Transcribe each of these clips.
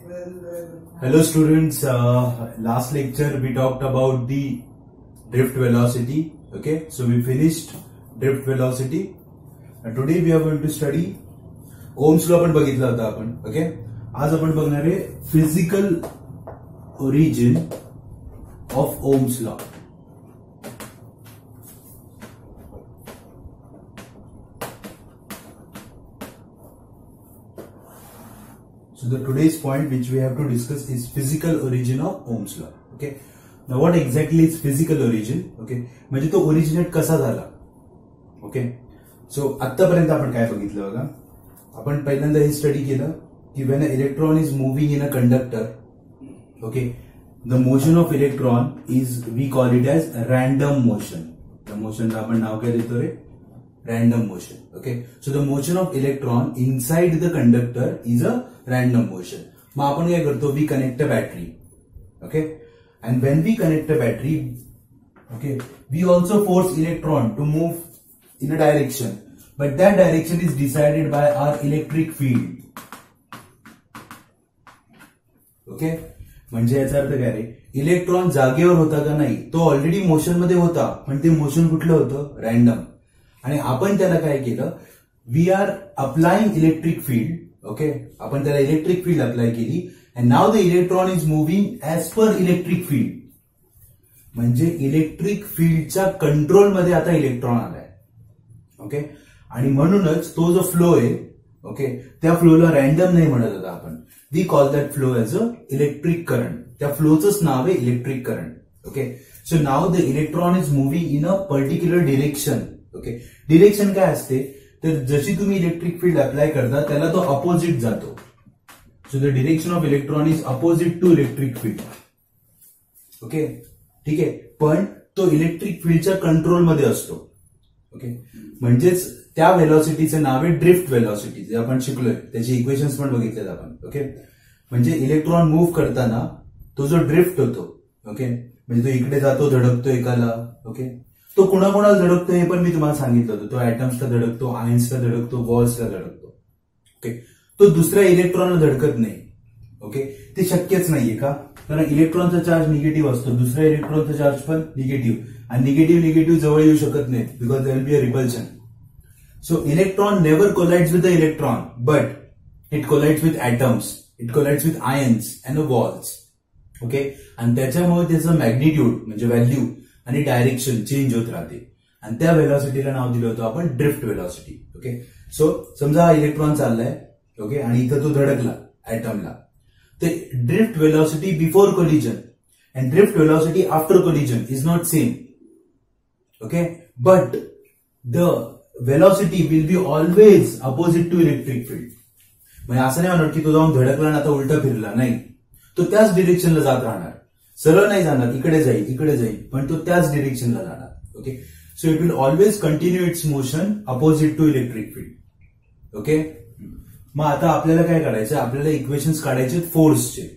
Hello students, last lecture we talked about the drift velocity. Okay, so we finished drift velocity and today we are going to study Ohm's law. Okay, आज आपण बघणार आहे physical origin of Ohm's law. So the today's point which we have to discuss is physical origin of Ohm's law. Okay. Now what exactly is physical origin? Okay. म्हणजे तो originate कसा झाला? Okay. So आतापर्यंत आपण काय बघितलं बघा? आपण पहिल्यांदा हे स्टडी केलं की when an electron is moving in a conductor, okay, the motion of electron is, we call it as random motion. The motion ला आपण नाव काय देतो रे? Random motion. Okay. So the motion of electron inside the conductor is a random motion. मग आपण काय करतो? We connect a battery. Okay. And when we connect a battery, okay, we also force electron to move in a direction. But that direction is decided by our electric field. Okay. म्हणजे याचा अर्थ काय रे? Electron जागेवर होता का नाही? तो already motion मध्ये होता, पण ते मोशन कुठलं होतं? रॅन्डम. आणि आपण त्याला काय केलं? We are applying electric field. Okay, आपण त्याला इलेक्ट्रिक फील्ड अप्लाय केली and now the electron is moving as per electric field. म्हणजे इलेक्ट्रिक फील्डच्या कंट्रोलमध्ये आता इलेक्ट्रॉन आलाय. ओके, आणि म्हणूनच तो जो फ्लो आहे, ओके, त्या फ्लोला रॅन्डम नाही म्हणत होता आपण. We call that flow as a electric current. त्या फ्लोचंच नाव आहे electric current. Okay, so now the electron is moving in a particular direction. Okay, direction काय असते? तर जशी तुम्ही इलेक्ट्रिक फील्ड अप्लाय करता त्याला तो अपोजिट जातो. So the direction of electron is opposite to electric field. Okay, ठीक आहे, पण तो इलेक्ट्रिक फील्डच्या कंट्रोलमध्ये असतो. ओके, म्हणजेच त्या व्हेलॉसिटीचं नाव आहे ड्रिफ्ट व्हेलॉसिटी. जे आपण शिकलोय त्याची इक्वेशन्स पण बघितलेत आपण. ओके, म्हणजे इलेक्ट्रॉन मूव्ह करताना तो जो ड्रिफ्ट होतो, ओके, म्हणजे तो इकडे जातो, धडकतो एकाला. ओके, तो कुणाकुणाला धडकतो हे पण मी तुम्हाला सांगितलं होतं. तो ऍटम्सला धडकतो, आयन्सला धडकतो, वॉल्सला धडकतो. ओके, तो दुसऱ्या इलेक्ट्रॉनला धडकत नाही. ओके, ते शक्यच नाहीये. का? कारण इलेक्ट्रॉनचा चार्ज निगेटिव्ह असतो, दुसऱ्या इलेक्ट्रॉनचा चार्ज पण निगेटिव्ह, आणि निगेटिव्ह जवळ येऊ शकत नाही because there will be a repulsion. So electron never collides with the electron, but it collides with atoms, it collides with ions and walls. Okay, आणि त्याच्यामुळे त्याचं मॅग्निट्यूड म्हणजे व्हॅल्यू आणि डायरेक्शन चेंज होत राहते, आणि त्या व्हेलॉसिटीला नाव दिलं होतं आपण ड्रिफ्ट व्हेलॉसिटी. ओके, सो समजा हा इलेक्ट्रॉन चाललाय, ओके, आणि इथं तो धडकला ऍटमला. ते drift velocity before collision and drift velocity after collision is not same. Okay, but the velocity will be always opposite to electric field. म्हणजे असं नाही म्हणत की तो जाऊन धडकला आणि आता उलटा फिरला, नाही, तो त्याच डिरेक्शनला जात राहणार. सरळ नाही जाणार, इकडे जाईल, पण तो त्याच डिरेक्शनला जाणार. Okay, so it will always continue its motion opposite to electric field. Okay, मग आता आपल्याला काय करायचं? आपल्याला इक्वेशन्स काढायचे फोर्सचे.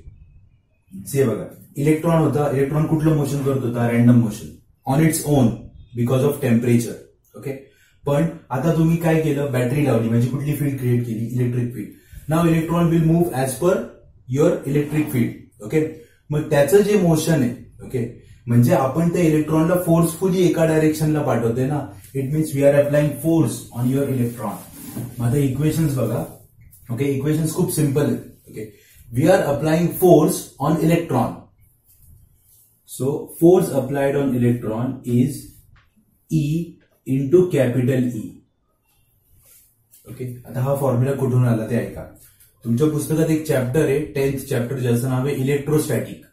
से बघा, इलेक्ट्रॉन होता, इलेक्ट्रॉन कुठलं मोशन करत होता? Random motion on its own because of temperature. Okay, पण आता तुम्ही काय केलं? बॅटरी लावली, म्हणजे कुठली फील्ड क्रिएट केली? Electric field. Now electron will move as per your electric field. Okay, मग त्याचं जे मोशन आहे, ओके, म्हणजे आपण त्या इलेक्ट्रॉनला फोर्सफुली एका डायरेक्शनला पाठवतोय ना. It means we are applying force on your electron. मग आता इक्वेशन्स बघा. ओके, इक्वेशन्स खूप सिम्पल आहेत. Okay, we are applying force on electron. So force applied on electron is E into capital E. Okay, आता हा formula कुठून आला ते ऐका. तुमच्या पुस्तकात एक चॅप्टर आहे, 10th चॅप्टर, ज्याचं नाव आहे इलेक्ट्रोस्टॅटिक.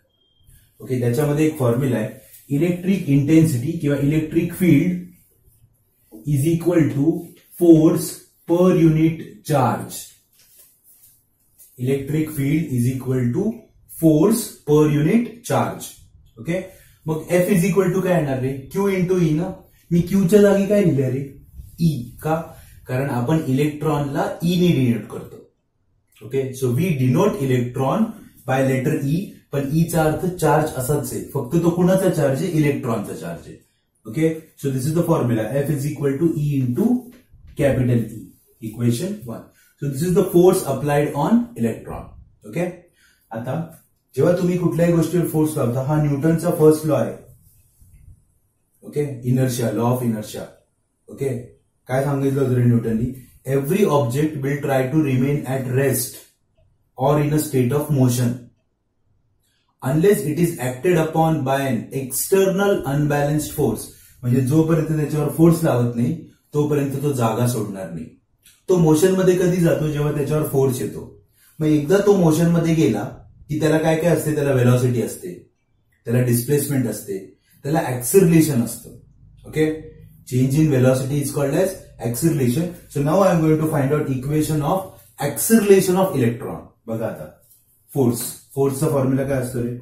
ओके, त्याच्यामध्ये एक फॉर्म्युला आहे, इलेक्ट्रिक इंटेन्सिटी किंवा electric field is equal to force per unit charge. Electric field is equal to force per unit charge. Okay, मग एफ इज इक्वल टू काय येणार रे? क्यू इंटू ई ना. मी क्यूच्या जागी काय लिहिलंय रे? ई. का? कारण आपण इलेक्ट्रॉनला ई ने डिनोट करतो. Okay, so we denote electron by letter E, पण ईचा अर्थ चार्ज असाच आहे, फक्त तो कुणाचा चार्ज आहे? इलेक्ट्रॉनचा चार्ज आहे. Okay, so this is the formula, F is equal to E into capital E. Equation 1. So this is the force applied on electron. Okay. आता जेव्हा तुम्ही कुठल्याही गोष्टीवर फोर्स लावता, हा न्यूटनचा फर्स्ट लॉ आहे. Okay, inertia, law of inertia. Okay, काय सांगितलं होतं रे न्यूटननी? Every object will try to remain at rest or in a state of motion unless it is acted upon by an external unbalanced force. म्हणजे जोपर्यंत त्याच्यावर force लावत नाही तोपर्यंत तो जागा सोडणार नाही. तो मोशन मध्ये कधी जातो? जेव्हा त्याच्यावर फोर्स येतो. मग एकदा तो मोशन मध्ये गेला की त्याला काय काय असते? त्याला वेलॉसिटी असते, त्याला डिस्प्लेसमेंट असते, त्याला ऍक्सिलरेशन असतं. Okay, change in velocity is called as acceleration. So now I am going to find out equation of acceleration of electron. बघा आता, फोर्सचा फॉर्म्युला काय असतो रे?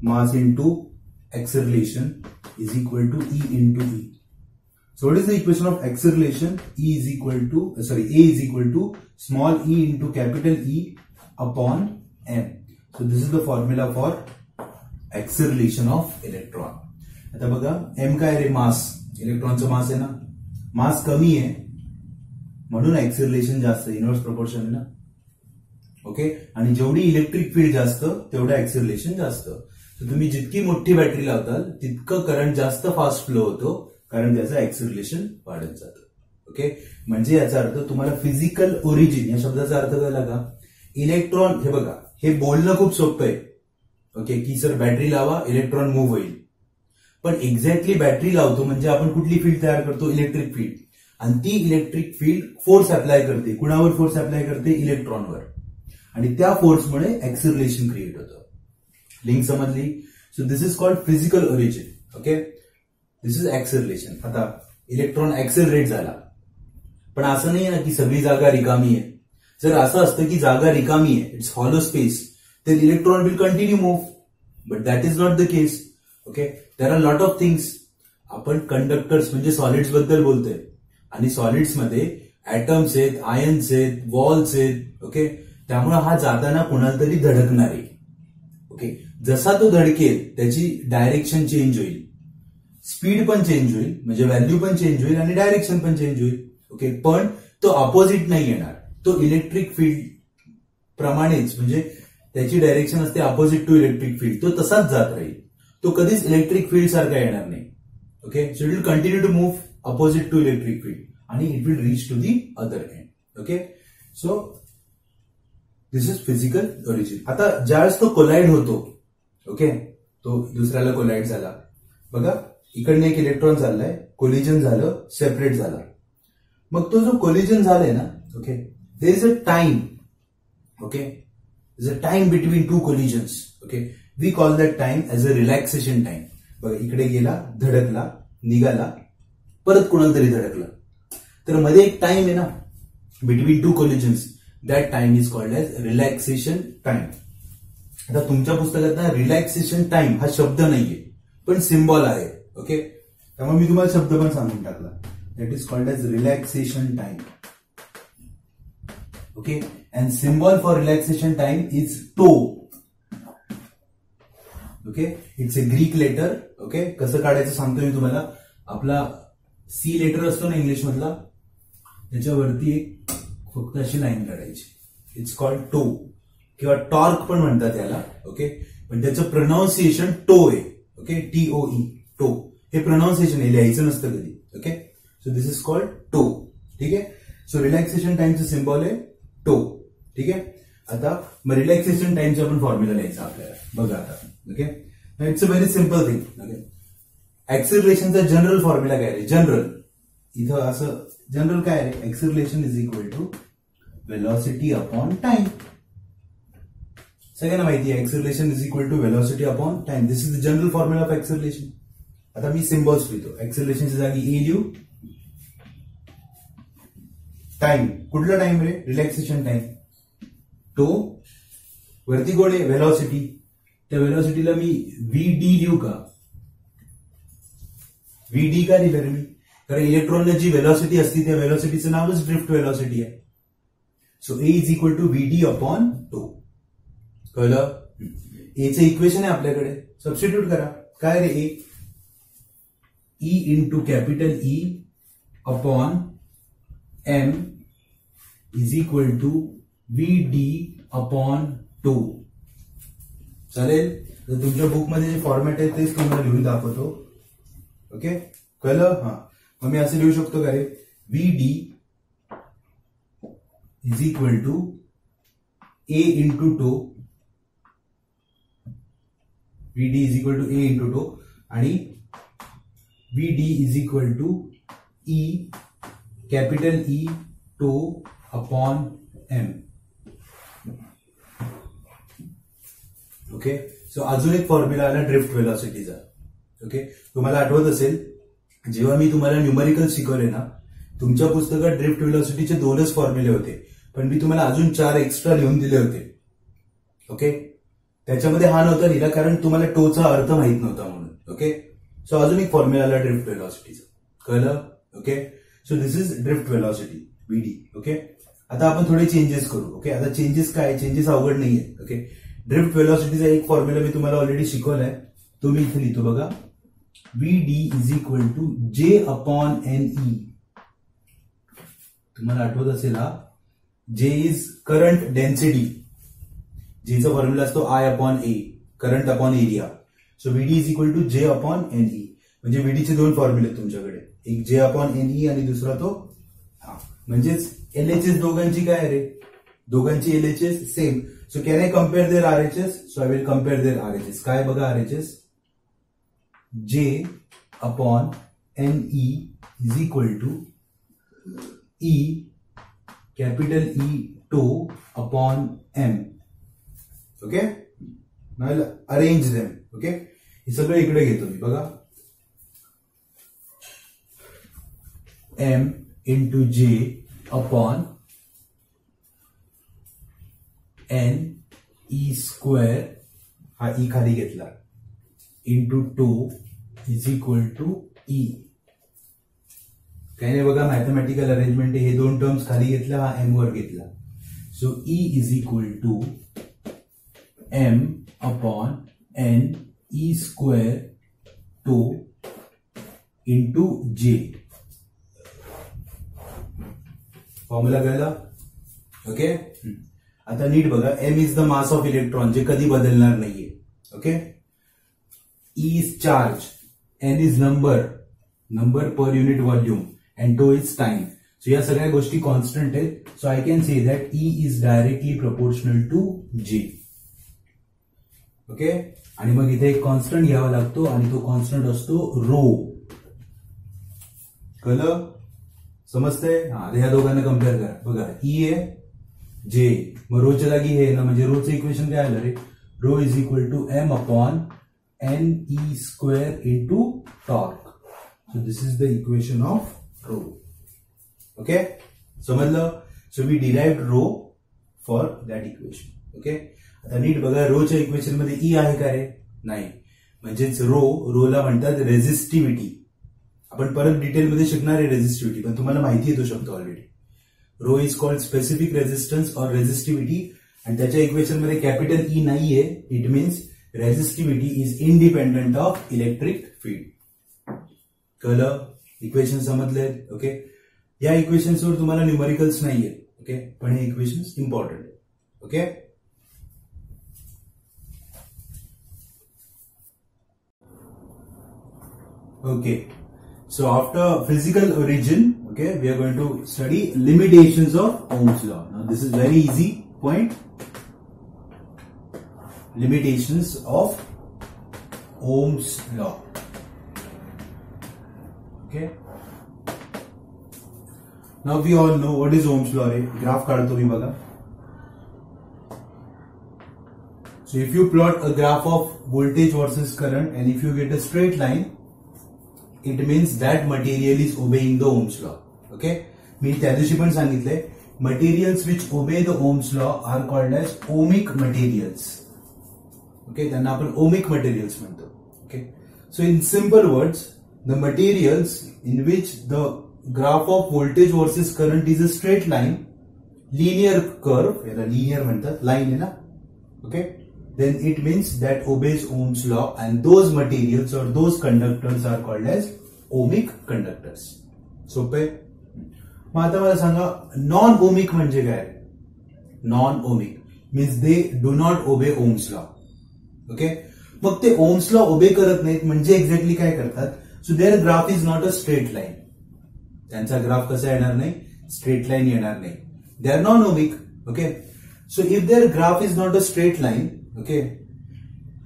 Mass into acceleration is equal to E into E. So what is the equation of acceleration? A is equal to small e into capital E upon m. So this is the formula for acceleration of electron. आता बघा, M काय रे? मास. इलेक्ट्रॉनचं मास आहे ना, मास कमी आहे म्हणून acceleration जास्त, इनव्हर्स प्रोपोर्शन आहे ना. ओके, आणि जेवढी इलेक्ट्रिक फील्ड जास्त तेवढं ऍक्सिलरेशन जास्त. तर तुम्ही जितकी मोठी बॅटरी लावताल तितकं करंट जास्त फास्ट फ्लो होतो, कारण त्याचं ऍक्सिलरेशन वाढत जातं. ओके, म्हणजे याचा अर्थ तुम्हाला फिजिकल ओरिजिन या शब्दाचा अर्थ कळला का? इलेक्ट्रॉन, हे बघा, हे बोलणं खूप सोपं आहे. ओके, की सर बॅटरी लावा इलेक्ट्रॉन मूव्ह होईल. पण एक्झॅक्टली बॅटरी लावतो म्हणजे आपण कुठली फील्ड तयार करतो? Electric field. आणि ती इलेक्ट्रिक फील्ड फोर्स अप्लाय करते. कुणावर फोर्स अप्लाय करते? इलेक्ट्रॉनवर. आणि त्या फोर्समुळे ऍक्सिलरेशन क्रिएट होतं. लिंक समजली? So this is called physical origin. Okay, this is acceleration. आता इलेक्ट्रॉन ऍक्सिलरेट झाला, पण असं नाही ना की सगळी जागा रिकामी आहे. जर असं असतं की जागा रिकामी आहे, इट्स हॉलो स्पेस, तर electron will continue move, but that is not the case. Okay, there are lot of things. आपण कंडक्टर्स म्हणजे सॉलिड्स बद्दल बोलतोय, आणि सॉलिड्स मध्ये ऍटम्स आहेत, आयन्स आहेत, वॉल्स आहेत. ओके, त्यामुळे हा जाताना कुणाला तरी धडकणार आहे. ओके, जसा तो धडकेल त्याची डायरेक्शन चेंज होईल, स्पीड पण चेंज होईल, म्हणजे व्हॅल्यू पण चेंज होईल आणि डायरेक्शन पण चेंज होईल. ओके, पण तो अपोजिट नाही येणार. तो इलेक्ट्रिक फील्ड प्रमाणेच, म्हणजे त्याची डायरेक्शन असते अपोजिट टू इलेक्ट्रिक फील्ड, तो तसाच जात राहील. तो कधीच इलेक्ट्रिक फील्ड सारखा येणार नाही. Okay, so it will continue to move opposite to electric field आणि it will reach to the other end. Okay, so this is physical origin. आता ज्यावेळेस तो कोलाइड होतो, ओके, तो दुसऱ्याला कोलाइड झाला. बघा, इकडनं एक इलेक्ट्रॉन चाललाय, कोलिजन झालं, सेपरेट झाला. मग तो जो कोलिजन झालाय ना, okay, there is a time. Okay, there is a time between two collisions. Okay, we call that time as a relaxation time. बघा, इकडे गेला, धडकला, निघाला, परत कोणाला तरी धडकला, तर मध्ये एक टाइम आहे ना between two collisions. That time is called as relaxation time. आता तुमच्या पुस्तकात ना रिलॅक्सेशन टाइम हा शब्द नाहीये, पण सिम्बॉल आहे. ओके, त्यामुळे मी तुम्हाला शब्द पण सांगून टाकला. That is called as relaxation time. Okay, and symbol for relaxation time is tau. Okay, it's a Greek letter. Okay, कसं काढायचं सांगतो मी तुम्हाला. आपला सी लेटर असतो ना इंग्लिश मधला, त्याच्यावरती एक फक्त अशी लाईन काढायची. इट्स कॉल्ड टो, किंवा टॉर्क पण म्हणतात त्याला. ओके, पण त्याचं प्रोनाऊन्सिएशन टो आहे. Okay, TOE, tau. हे प्रोनाऊन्सिएशन आहे, लिहायचं नसतं कधी. Okay, so this is called tau. ठीक आहे, सो रिलॅक्सेशन टाइमचं सिम्बॉल आहे टो. ठीक आहे, आता मग रिलॅक्सेशन टाइमचा पण फॉर्म्युला लिहायचा आपल्याला. बघा आता. Okay, it's a very simple thing. Okay, ऍक्सिलरेशनचा जनरल फॉर्म्युला काय आहे? जनरल इथं असं जनरल काय आहे? Acceleration is equal to velocity upon time. सगळ्यांना माहिती आहे acceleration is equal to velocity upon time. This is the general formula of acceleration. आता मी सिम्बॉल्स लिहितो. ऍक्सिलरेशनच्या जागी ए लिहू. टाइम, कुठला टाइम रे? Relaxation time. तो वरती कोण आहे? वेलॉसिटी. त्या वेलॉसिटीला मी VD लिहू का? VD का लिहिलं रे मी? कारण इलेक्ट्रॉनला जी वेलॉसिटी असते त्या वेलॉसिटीचं नावच ड्रिफ्ट वेलॉसिटी आहे. So a is equal to VD upon tau. कळलं? एचं इक्वेशन आहे आपल्याकडे, सबस्टिट्यूट करा. काय रे? E into capital E upon M is equal to VD upon tau. चालेल. तर तुमच्या बुकमध्ये जे फॉर्मॅट आहे तेच तुम्हाला लिहून दाखवतो. ओके, कळलं? हा, मग मी असं लिहू शकतो का रे, VD is equal to A into tau, VD is equal to A into tau, आणि VD is equal to E, capital E tau upon M. Okay, so अजून एक फॉर्म्युला आला ड्रिफ्ट वेलॉसिटीचा. ओके, तुम्हाला आठवत असेल जेव्हा मी तुम्हाला न्यूमरिकल शिकवले ना, तुमच्या पुस्तकात ड्रिफ्ट वेलॉसिटीचे 2च फॉर्म्युले होते, पण मी तुम्हाला अजून 4 एक्स्ट्रा लिहून दिले होते. ओके, त्याच्यामध्ये हा नव्हता लिहिला कारण तुम्हाला टोचा अर्थ माहित नव्हता म्हणून. ओके, सो अजून एक फॉर्म्युला आला ड्रिफ्ट वेलॉसिटीचा. कळलं? Okay, so this is drift velocity VD. Okay, आता आपण थोडे चेंजेस करू. ओके, आता चेंजेस काय, चेंजेस अवघड नाहीये. ओके, ड्रिफ्ट वेलॉसिटीचा एक फॉर्म्युला मी तुम्हाला ऑलरेडी शिकवलाय, तो मी इथे लिहितो बघा. VD is equal to J upon NE. तुम्हाला आठवत असेल हा, J इज करंट डेन्सिटी, Jचा फॉर्म्युला असतो I upon A, current upon area. So VD is equal to J upon NE. म्हणजे VD चे 2 फॉर्म्युले आहेत तुमच्याकडे, एक J अपॉन NE आणि दुसरा तो म्हणजेच LHS दोघांची काय रे, दोघांची LHS same. So can I compare their RHS? So I will compare their RHS. काय बघा RHS, J upon NE is equal to E, capital E tau upon M. Okay, now arrange them. Okay, हे सगळं इकडे घेतो मी बघा. M into J अपॉन N E square, हा E खाली घेतला, into two is equal to E. काही नाही बघा, मॅथमॅटिकल अरेंजमेंट. हे 2 टर्म्स खाली घेतला, हा M वर घेतला. So E is equal to M upon N E square two into J. Formula कळला? ओके, आता नीट बघा. M is the mass of electron, जे कधी बदलणार नाहीये. Okay, E is charge, N is number per unit volume, and tau is time. So या सगळ्या गोष्टी कॉन्स्टंट आहेत. So I can say that E is directly proportional to J. Okay, आणि मग इथे एक कॉन्स्टंट घ्यावा लागतो, आणि तो कॉन्स्टंट असतो रो. कळलं? समजतंय? हा, ह्या दोघांना कम्पेअर करा. बघा, E आहे, J, मग रोच्या जागी हे ना, म्हणजे रोचं इक्वेशन काय आलं रे, rho is equal to M upon NE square into torque. So this is the equation of rho. Okay, समजलं? So we derived rho for that equation. Okay, आता नीट बघा, रोच्या इक्वेशन मध्ये E आहे का रे? नाही. म्हणजेच रोला म्हणतात रेझिस्टिव्हिटी. आपण परत डिटेलमध्ये शिकणार आहे रेझिस्टिव्हिटी, पण तुम्हाला माहिती आहे तो शब्द already. Rho is called specific resistance और रेझिस्टिव्हिटी, आणि त्याच्या इक्वेशन मध्ये कॅपिटल E नाहीये. It means resistivity is independent of electric field. कळलं? इक्वेशन समजले? ओके, या इक्वेशन्सवर तुम्हाला न्यूमरिकल्स नाहीये. ओके, पण हे इक्वेशन्स इम्पॉर्टंट आहे. Okay, okay, so after physical origin, okay, we are going to study limitations of Ohm's law. Now this is very easy point. Limitations of Ohm's law. Okay, now we all know what is Ohm's law. Graph काढतो मी बघा. So if you plot a graph of voltage versus current, and if you get a straight line, it means that material is obeying the Ohm's law. Okay, मी त्या दिवशी पण सांगितलंय, materials which obey the Ohm's law are called as ohmic materials. Okay, त्यांना आपण ohmic materials म्हणतो. Okay, so in simple words, the materials in which the graph of voltage versus current is a straight line, linear curve, याला linear म्हणतात, line आहे ना. Okay, then it means that obeys Ohm's law, and those materials or those conductors are called as ohmic conductors. सोपे? मग आता मला सांगा, non ohmic म्हणजे काय? Non ohmic means they do not ओबे Ohm's law. ओके. मग ते ओम्स लॉ ओबे करत नाहीत म्हणजे एक्झॅक्टली काय करतात, so their graph is not a straight line. त्यांचा ग्राफ कसा येणार नाही, स्ट्रेट लाईन येणार नाही. They are non ohmic. Okay. So if their graph is not a straight line, okay,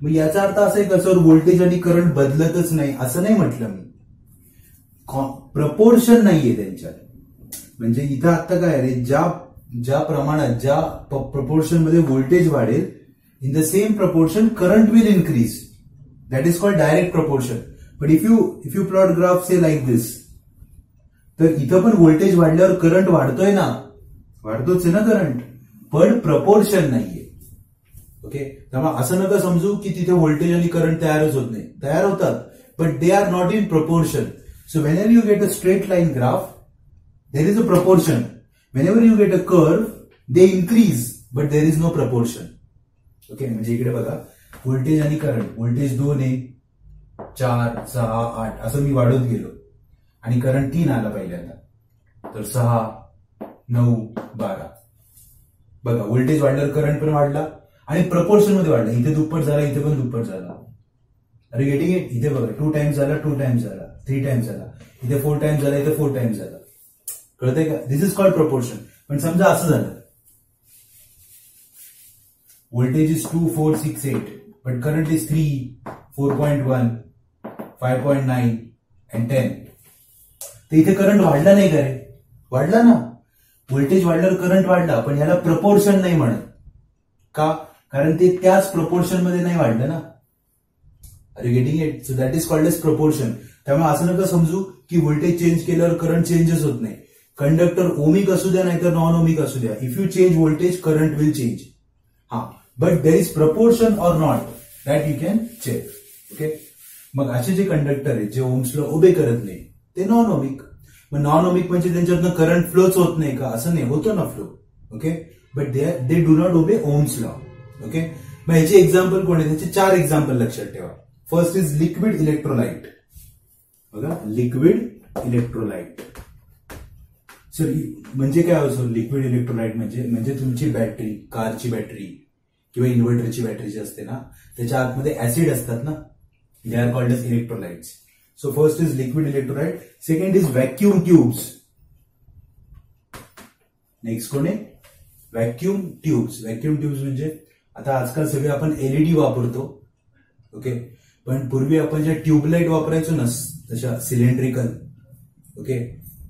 मग याचा अर्थ असा आहे का सर व्होल्टेज आणि करंट बदलतच नाही असं नाही म्हटलं मी. प्रपोर्शन नाहीये त्यांच्यात. म्हणजे इथं आता काय रे, ज्या प्रमाणात ज्या प्रपोर्शन मध्ये व्होल्टेज वाढेल, in the same proportion current will increase. That is called direct proportion. But if you plot graph say like this, तर इथं पण व्होल्टेज वाढल्यावर करंट वाढतोय ना, वाढतोच आहे ना करंट, पण प्रपोर्शन नाहीये. ओके. त्यामुळे असं नका समजू की तिथे व्होल्टेज आणि करंट तयारच होत नाही, तयार होतात, but they R not in proportion. So whenever you get a straight line graph, there is a proportion. Whenever you get a curve, they increase, but there is no proportion. Okay, म्हणजे इकडे बघा voltage आणि current, voltage 2 आहे, 4, 6, 8 असं मी वाढवत गेलो आणि current 3 आला पहिल्यांदा, तर 6, 9, 12. बघा व्होल्टेज वाढल्यावर करंट पण वाढला आणि प्रपोर्शन मध्ये वाढला. इथे दुप्पट झाला, इथे पण दुप्पट झाला. अरे गेटिंग इट. इथे बघा 2 टाइम्स झाला, 2 टाइम्स झाला, 3 टाइम्स झाला, इथे 4 टाइम्स झाला, इथे 4 टाइम्स झाला. कळतंय का? दिस इज कॉल्ड प्रपोर्शन. पण समजा असं झालं, voltage is 2, 4, 6, 8, but current is 3, 4.1, 5.9 and 10. तर इथे करंट वाढला नाही का रे? वाढला ना. व्होल्टेज वाढल्यावर करंट वाढला, पण ह्याला प्रपोर्शन नाही म्हणत. का? कारण ते त्याच प्रपोर्शन मध्ये नाही वाढलं ना. Are you getting it? So that is called as proportion. त्यामुळे असं नका समजू की व्होल्टेज चेंज केल्यावर करंट चेंजेस होत नाही. कंडक्टर ओमिक असू द्या नाहीतर नॉन ओमिक असू द्या, if you change voltage current will change. हा, but there is proportion or not, that you can check. Okay. मग असे जे कंडक्टर आहेत जे ओम्स लॉ ओबे करत नाही ते नॉन ओमिक. मग नॉन ओमिक म्हणजे त्यांच्यातनं करंट फ्लोच होत नाही का? असं नाही, होतो ना flow. Okay. But they do not obey Ohm's law. Okay. मग ह्याचे एक्झाम्पल कोण आहे? त्याचे 4 एक्झाम्पल लक्षात ठेवा. First is liquid electrolyte. बघा लिक्विड इलेक्ट्रोलाइट. सर म्हणजे काय असो लिक्विड इलेक्ट्रोलाइट? म्हणजे तुमची बॅटरी, कारची बॅटरी किंवा इन्व्हर्टरची बॅटरी जी असते ना, त्याच्या आतमध्ये ऍसिड असतात ना, they are called as electrolytes. So first is liquid electrolyte. Second is vacuum tubes. Next कोण आहे? Vacuum tubes. व्हॅक्यूम ट्यूब्स म्हणजे आता आजकाल सगळे आपण एलईडी वापरतो. ओके. पण पूर्वी आपण ज्या ट्यूबलाइट वापरायचो ना, तशा सिलेंड्रिकल, ओके,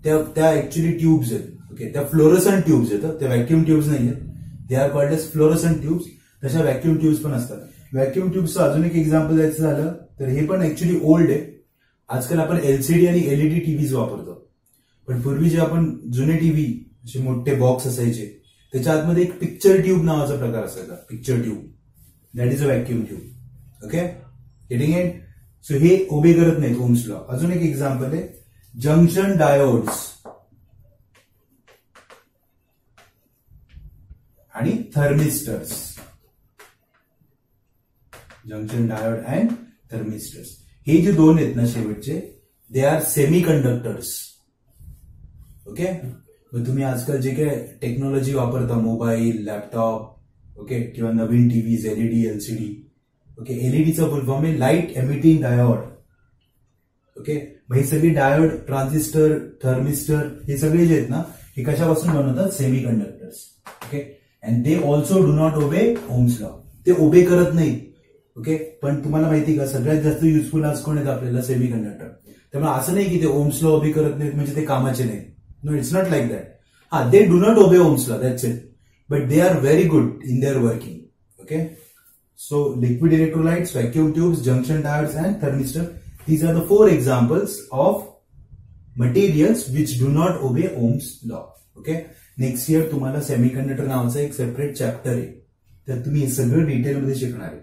त्या ऍक्च्युअली ट्यूब्स आहेत. ओके. त्या फ्लोरोसंट ट्यूब्स आहेत, त्या व्हॅक्यूम ट्यूब्स नाही आहेत. They are called as fluorescent tubes. तशा व्हॅक्यूम ट्यूब्स पण असतात. व्हॅक्यूम ट्यूब्सचं अजून एक एक्झाम्पल द्यायचं झालं तर हे पण ऍक्च्युअली ओल्ड आहे. आजकाल आपण एलसीडी आणि एलईडी टीव्हीज वापरतो, पण पूर्वी जे आपण जुने टीव्ही असे मोठे बॉक्स असायचे त्याच्या आतमध्ये एक पिक्चर ट्यूब नावाचा प्रकार असायचा. Picture tube, that is a vacuum tube. Okay. Getting it? So हे ओबे करत नाहीत ओम्स लॉ. अजून एक एक्झाम्पल आहे जंक्शन डायोड्स आणि thermistors. Junction diode and thermistors हे जे दोन आहेत ना शेवटचे, they are semi conductors. Okay. मग तुम्ही आजकाल जे काय टेक्नॉलॉजी वापरता, मोबाईल, लॅपटॉप, ओके, किंवा नवीन टीव्हीज, एलईडी, एलसीडी, ओके, एलईडीचा फुल फॉर्म आहे लाईट एमिटिंग डायोड. ओके. मग हे सगळे डायोड, ट्रान्झिस्टर, थर्मिस्टर हे सगळे जे आहेत ना, हे कशापासून बनवतात? Semi conductors. Okay. And they also do not obey Ohm's law. ते ओबे करत नाहीत. ओके. पण तुम्हाला माहिती का सगळ्यात जास्त युजफुल आज कोण आहेत आपल्याला? Semi conductor. त्यामुळे असं नाही की ते ओम्स लॉ ओबे करत नाहीत म्हणजे ते कामाचे नाहीत. No, it's not like that. हा, they do not obey Ohm's law, that's it, but they are very good in their working. Okay. So liquid electrolytes, vacuum tubes, junction diodes and thermistor. These are the 4 examples of materials which do not obey Ohm's law. Okay. Next year तुम्हाला semiconductor नावाचा एक separate chapter आहे, तर तुम्ही हे सगळं डिटेलमध्ये शिकणार आहे.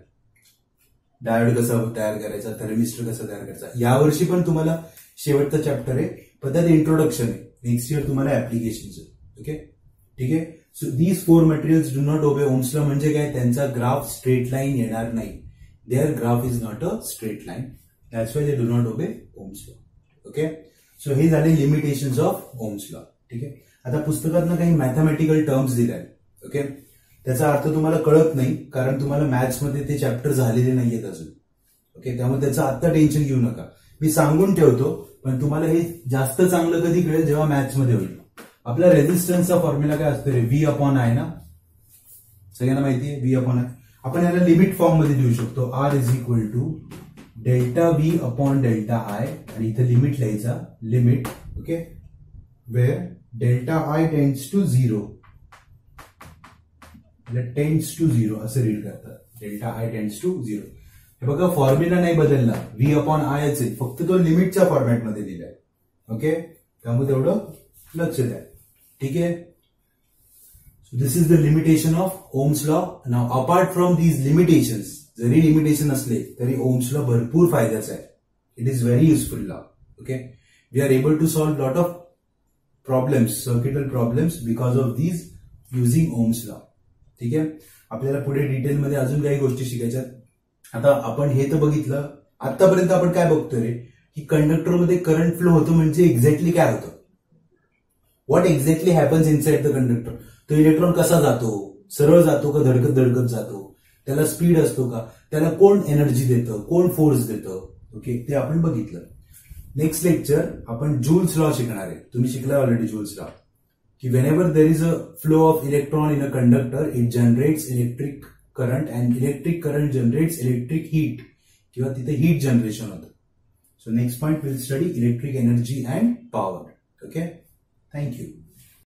डायोड कसा तयार करायचा, थर्मिस्टर कसा तयार करायचा. यावर्षी पण तुम्हाला शेवटचा चॅप्टर आहे, पण त्यात इंट्रोडक्शन आहे. नेक्स्ट इयर तुम्हाला ऍप्लिकेशन. ओके. ठीक आहे. So these 4 materials do not obey Ohm's law. म्हणजे काय? त्यांचा ग्राफ स्ट्रेट लाईन येणार नाही. Their graph is not a straight line, that's why they do not obey Ohm's law. Okay. So हे झाले लिमिटेशन्स ऑफ ओम्स लॉ. ठीक आहे. आता पुस्तकातनं काही मॅथमॅटिकल टर्म्स दिल्या आहेत. ओके. त्याचा अर्थ तुम्हाला कळत नाही, कारण तुम्हाला मॅथ्समध्ये ते चॅप्टर झालेले नाहीयेत अजून. ओके, त्यामुळे त्याचं आत्ता टेन्शन घेऊ नका. मी सांगून ठेवतो, पण तुम्हाला हे जास्त चांगलं कधी कळेल जेव्हा मॅथ्समध्ये होईल. आपला रेझिस्टन्सचा फॉर्म्युला काय असतो रे? व्ही अपॉन आय ना, सगळ्यांना माहिती आहे व्ही अपॉन आय. आपण याला लिमिट फॉर्म मध्ये देऊ शकतो. R is equal to delta V upon delta I, आणि इथे लिमिट लिहायचा, limit, okay, where delta I tends to 0, tends to 0 असं रीड करतात. Delta I tends to 0. हे बघा, फॉर्म्युला नाही बदलला, व्ही अपॉन आय आहे, फक्त तो लिमिटच्या फॉर्मॅटमध्ये दिलाय. ओके, त्यामुळे तेवढं लक्ष द्या. ठीक आहे. This is the limitation of Ohm's law. Now apart from these limitations, जरी लिमिटेशन असले तरी ओम्स लॉ भरपूर फायद्याचा आहे. It is very useful law. Okay, we are able to solve lot of problems, circuital problems, because of these using Ohm's law. ठीक आहे. आपल्याला पुढे डिटेलमध्ये अजून काही गोष्टी शिकायच्यात. आता आपण हे तर बघितलं. आतापर्यंत आपण काय बघतोय रे, की कंडक्टरमध्ये करंट फ्लो होतो म्हणजे एक्झॅक्टली काय होतं, what exactly happens inside the conductor. तो इलेक्ट्रॉन कसा जातो, सरळ जातो का धडकत धडकत जातो, त्याला स्पीड असतो का, त्याला कोण एनर्जी देतं, कोण फोर्स देतं. ओके, ते आपण बघितलं. नेक्स्ट लेक्चर आपण जूल्स लॉ शिकणार आहे. तुम्ही शिकला ऑलरेडी जूल्स लॉ, की whenever there is a flow of electron in a conductor, it generates electric current, and electric current generates electric heat, किंवा तिथे हीट जनरेशन होतं. So next point will study electric energy and power. Okay, thank you.